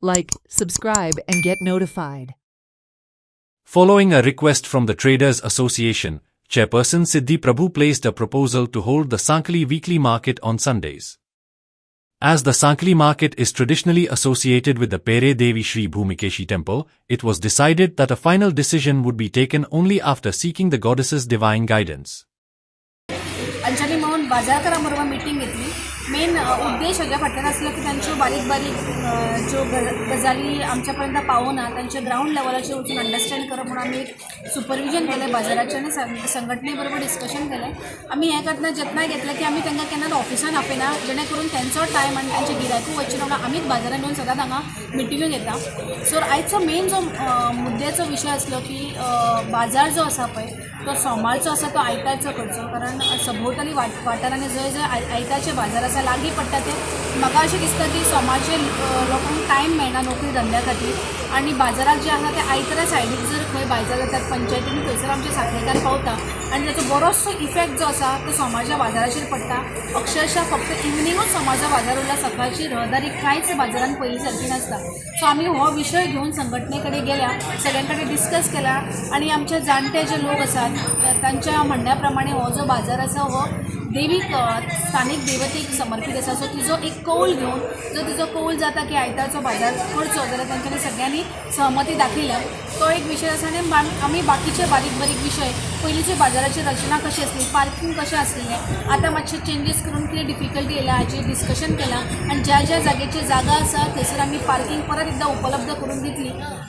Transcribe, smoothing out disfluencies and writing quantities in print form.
like, subscribe, and get notified. Following a request from the Traders Association, Chairperson Siddhi Prabhu placed a proposal to hold the Sankhali weekly market on Sundays. As the Sankhali market is traditionally associated with the Pere Devi Shri Bhumikeshi temple, it was decided that a final decision would be taken only after seeking the goddess's divine guidance. Anjali म्हणून बाजारकारांबरोबर meeting घेतली. Main उद्देश हाच्या फाटल्यान आसलो की तांच्यो बारीक बारीक ज्यो गजाली आमच्यापर्यंत पावना तांचे ग्राउंड लेवलाचेर वचून अंडरस्टँड करप म्हणून आमी एक सुपरविजन केलें बाजाराचें आनी संघटने बरोबर डिस्कशन केलें. आमी हे करतना जतनाय घेतलें की आमी तांकां केन्ना ऑफिसान आपयना, जेणे करून तेंचो टायम आनी तांचे गिरायकूय वचचें ना. आमीच बाजारान येवन सदांच हांगा मिटिंग्यो घेता. सो आयचो मेन जो मुद्द्याचो विशय आसलो की बाजार जो आसा पळय तो सोमारचो आसा तो आयतारचो करचो, कारण सभोवताली वाठारांनी जंय जंय आयतारचे बाजार आसा लागीं पडटा ते म्हाका अशें दिसता की सोमारचे लोकांक टायम मेळना नोकरी धंद्या खातीर, आनी बाजाराक जे आसा ते आयतारा सायडीक जर खंय बाजार जातात पंचायतींनी थंयसर आमचे साखळेकार पावता आनी ताचो बरोचसो इफेक्ट जो आसा तो सोमारच्या बाजाराचेर पडटा. अक्षरशः फक्त इवनिंगूच सोमारचो बाजार उरला, सकाळची रहदारी कांयच बाजारान पयलीं सारकी नासता. सो आमी हो विशय घेवन संघटने कडेन गेल्या, सगळ्यां कडेन डिस्कस केला आनी आमचे जाणटे जे लोक आसात तांच्या म्हणण्या प्रमाणे हो जो बाजार आसा हो देवीक स्थानीक देवतेक समर्पीत आसा. सो तिजो एक कौल घेवन जर तिजो कौल जाता की आयतारचो बाजार करचो जाल्यार तांच्यांनी सगळ्यांनी सहमती दाखयल्या. तो एक विशय आसा आनी आमी बाकीचे बारीक बारीक विशय, पयलींचे बाजाराची रचना कशी आसली, पार्किंग कशें आसलें, आतां मातशे चेंजीस करून कितें डिफिकल्टी येयला हाचेर डिस्कशन केलां. आनी ज्या ज्या जागेचेर जागा आसा थंयसर आमी पार्किंग परत एकदां उपलब्ध करून दितली.